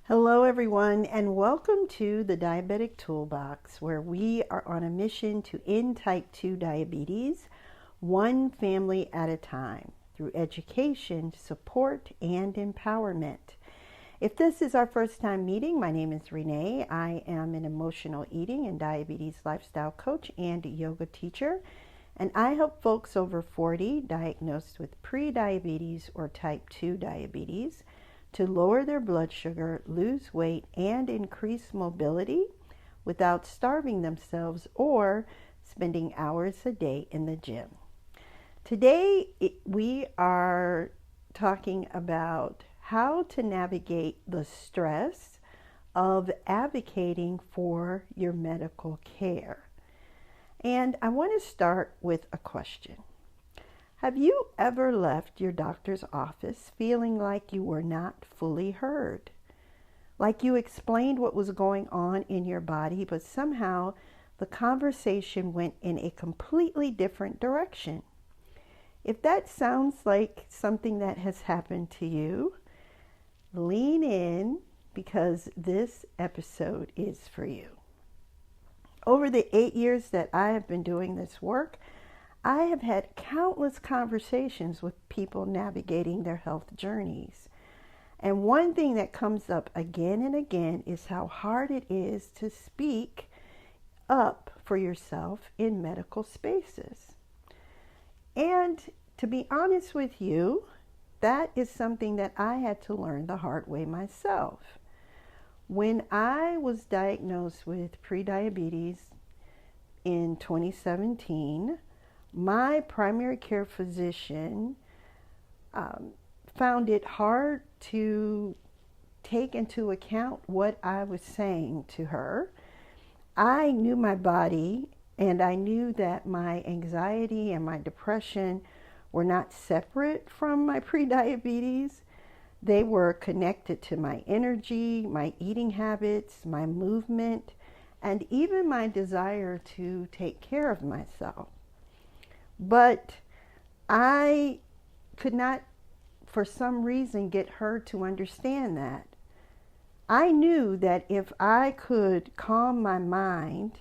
Hello, everyone, and welcome to the Diabetic Toolbox, where we are on a mission to end type 2 diabetes, one family at a time, through education, support, and empowerment. If this is our first time meeting, my name is Renee. I am an emotional eating and diabetes lifestyle coach and yoga teacher, and I help folks over 40 diagnosed with prediabetes or type 2 diabetes to lower their blood sugar, lose weight, and increase mobility without starving themselves or spending hours a day in the gym. Today, we are talking about how to navigate the stress of advocating for your medical care. And I want to start with a question. Have you ever left your doctor's office feeling like you were not fully heard? Like you explained what was going on in your body, but somehow the conversation went in a completely different direction? If that sounds like something that has happened to you, lean in because this episode is for you. Over the 8 years that I have been doing this work, I have had countless conversations with people navigating their health journeys. And one thing that comes up again and again is how hard it is to speak up for yourself in medical spaces. And to be honest with you, that is something that I had to learn the hard way myself. When I was diagnosed with prediabetes in 2017, my primary care physician found it hard to take into account what I was saying to her. I knew my body, and I knew that my anxiety and my depression were not separate from my prediabetes. They were connected to my energy, my eating habits, my movement, and even my desire to take care of myself. But I could not, for some reason, get her to understand that. I knew that if I could calm my mind,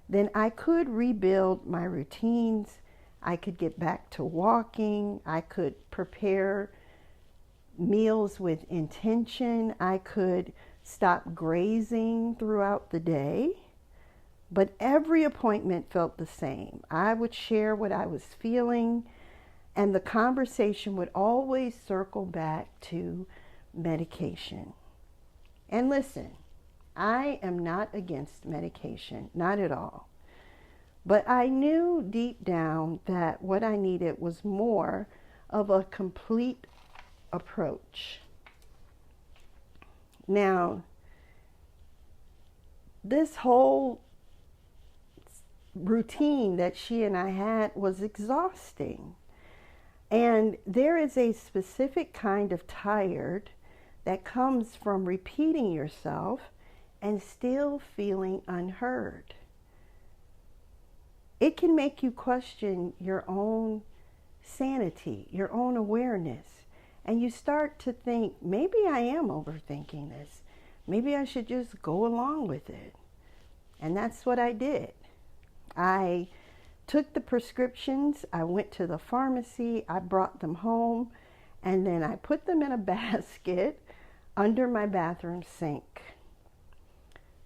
then I could rebuild my routines. I could get back to walking. I could prepare meals with intention. I could stop grazing throughout the day. But every appointment felt the same. I would share what I was feeling, and the conversation would always circle back to medication. And listen, I am not against medication, not at all. But I knew deep down that what I needed was more of a complete approach. Now, this whole routine that she and I had was exhausting. And there is a specific kind of tired that comes from repeating yourself and still feeling unheard. It can make you question your own sanity, your own awareness, and you start to think, maybe I am overthinking this. Maybe I should just go along with it. And that's what I did. I took the prescriptions, I went to the pharmacy, I brought them home, and then I put them in a basket under my bathroom sink.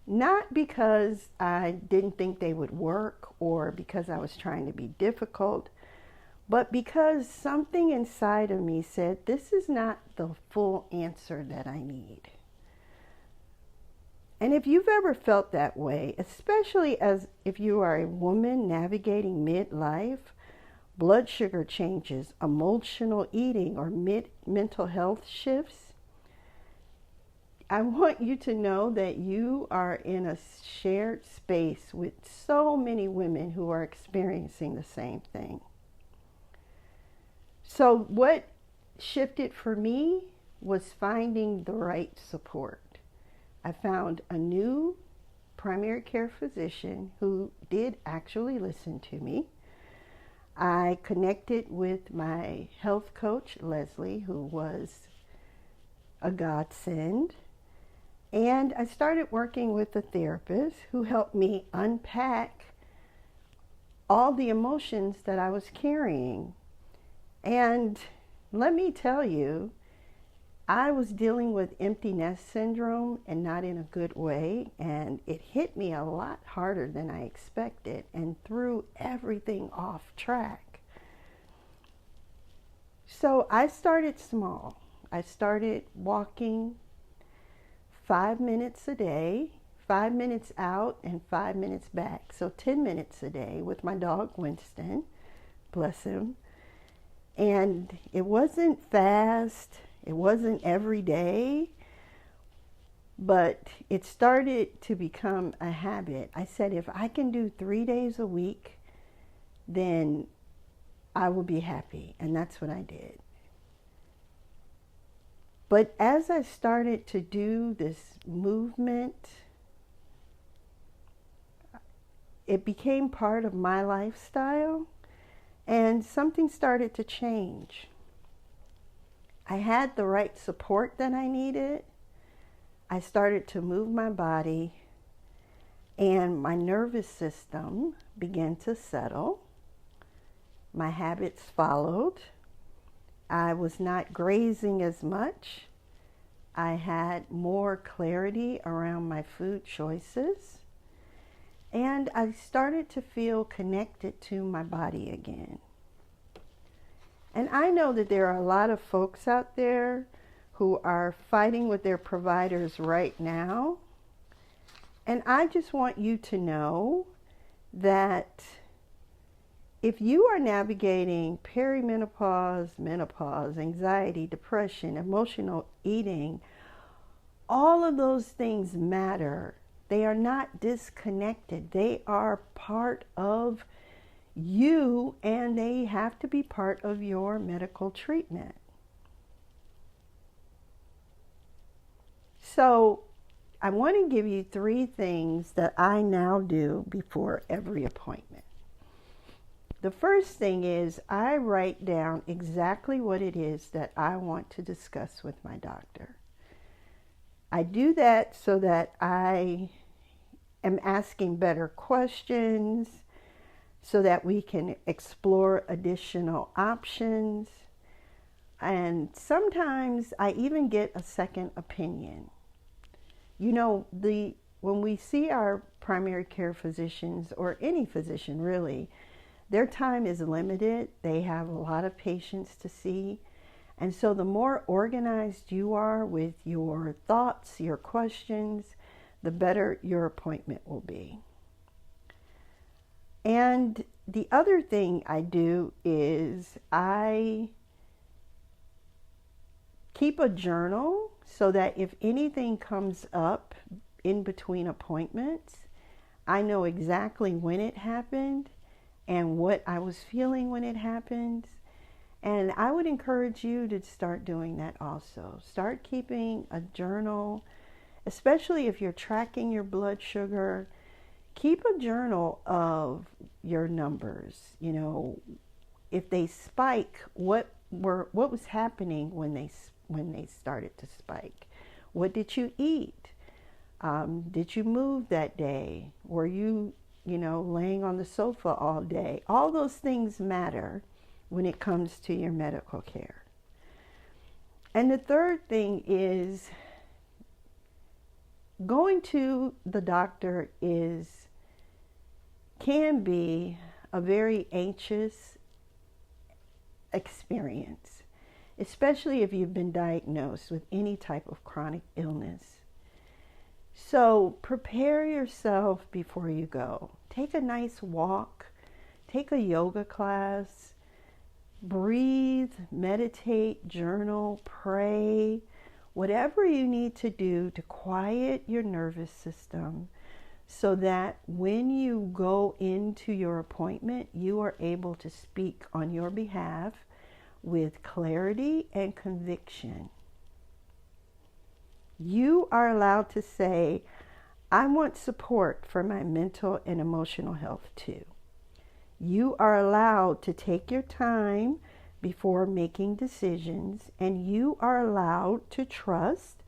Not because I didn't think they would work or because I was trying to be difficult, but because something inside of me said, this is not the full answer that I need. And if you've ever felt that way, especially as if you are a woman navigating midlife, blood sugar changes, emotional eating, or mental health shifts, I want you to know that you are in a shared space with so many women who are experiencing the same thing. So what shifted for me was finding the right support. I found a new primary care physician who did actually listen to me. I connected with my health coach, Leslie, who was a godsend. And I started working with a therapist who helped me unpack all the emotions that I was carrying. And let me tell you, I was dealing with empty nest syndrome, and not in a good way, and it hit me a lot harder than I expected and threw everything off track. So I started small. I started walking 5 minutes a day, 5 minutes out and 5 minutes back. So 10 minutes a day with my dog Winston, bless him. And it wasn't fast, it wasn't every day, but it started to become a habit. I said, if I can do 3 days a week, then I will be happy. And that's what I did. But as I started to do this movement, it became part of my lifestyle, and something started to change. I had the right support that I needed. I started to move my body, and my nervous system began to settle. My habits followed. I was not grazing as much. I had more clarity around my food choices. And I started to feel connected to my body again. And I know that there are a lot of folks out there who are fighting with their providers right now. And I just want you to know that if you are navigating perimenopause, menopause, anxiety, depression, emotional eating, all of those things matter. They are not disconnected. They are part of you, and they have to be part of your medical treatment. So I want to give you 3 things that I now do before every appointment. The first thing is I write down exactly what it is that I want to discuss with my doctor. I do that so that I am asking better questions, so that we can explore additional options. And sometimes I even get a second opinion. You know, when we see our primary care physicians, or any physician really, their time is limited. They have a lot of patients to see. And so the more organized you are with your thoughts, your questions, the better your appointment will be. And the other thing I do is I keep a journal so that if anything comes up in between appointments, I know exactly when it happened and what I was feeling when it happened. And I would encourage you to start doing that also. Start keeping a journal, especially if you're tracking your blood sugar. Keep a journal of your numbers. You know, if they spike, what was happening when they started to spike? What did you eat? Did you move that day? Were you laying on the sofa all day? All those things matter when it comes to your medical care. And the third thing is going to the doctor can be a very anxious experience, especially if you've been diagnosed with any type of chronic illness. So prepare yourself before you go. Take a nice walk, take a yoga class, breathe, meditate, journal, pray, whatever you need to do to quiet your nervous system so that when you go into your appointment, you are able to speak on your behalf with clarity and conviction. You are allowed to say, I want support for my mental and emotional health too. You are allowed to take your time before making decisions, and you are allowed to trust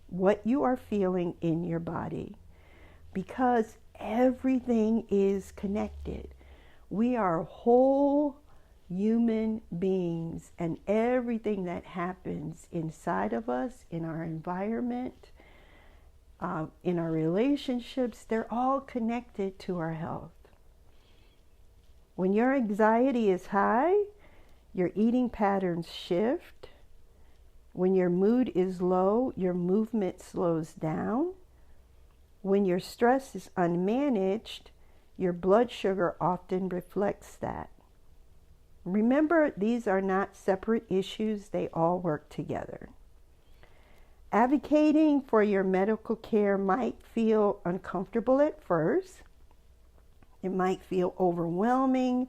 what you are feeling in your body, because everything is connected. We are whole human beings, and everything that happens inside of us, in our environment, in our relationships, they're all connected to our health. When your anxiety is high, your eating patterns shift. When your mood is low, your movement slows down. When your stress is unmanaged, your blood sugar often reflects that. Remember, these are not separate issues, they all work together. Advocating for your medical care might feel uncomfortable at first. It might feel overwhelming,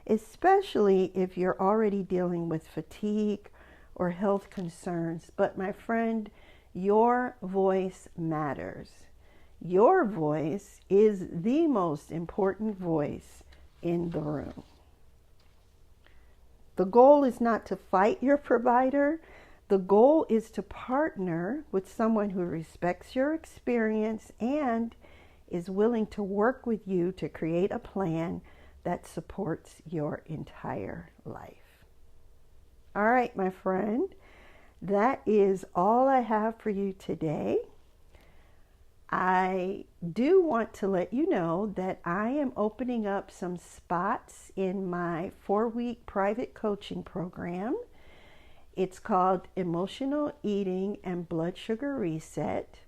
especially if you're already dealing with fatigue or health concerns. But my friend, your voice matters. Your voice is the most important voice in the room. The goal is not to fight your provider. The goal is to partner with someone who respects your experience and is willing to work with you to create a plan that supports your entire life. All right, my friend, that is all I have for you today. I do want to let you know that I am opening up some spots in my 4-week private coaching program. It's called Emotional Eating and Blood Sugar Reset.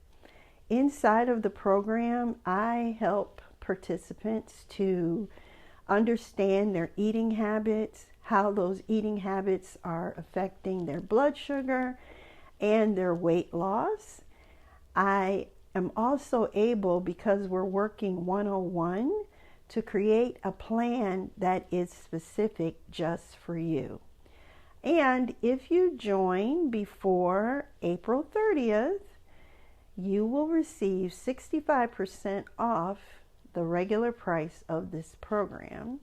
Inside of the program, I help participants to understand their eating habits, how those eating habits are affecting their blood sugar and their weight loss. I am also able, because we're working 101, to create a plan that is specific just for you. And if you join before April 30th, you will receive 65% off the regular price of this program.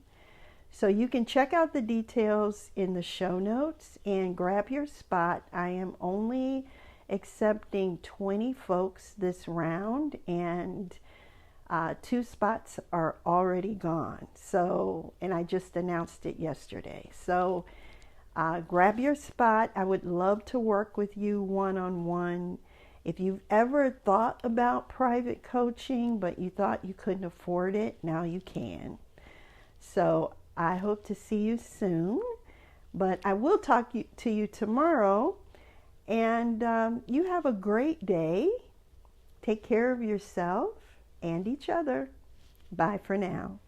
So you can check out the details in the show notes and grab your spot. I am only accepting 20 folks this round, and 2 spots are already gone. So, and I just announced it yesterday. So grab your spot. I would love to work with you one-on-one. If you've ever thought about private coaching, but you thought you couldn't afford it, now you can. So I hope to see you soon, but I will talk to you tomorrow. And you have a great day. Take care of yourself and each other. Bye for now.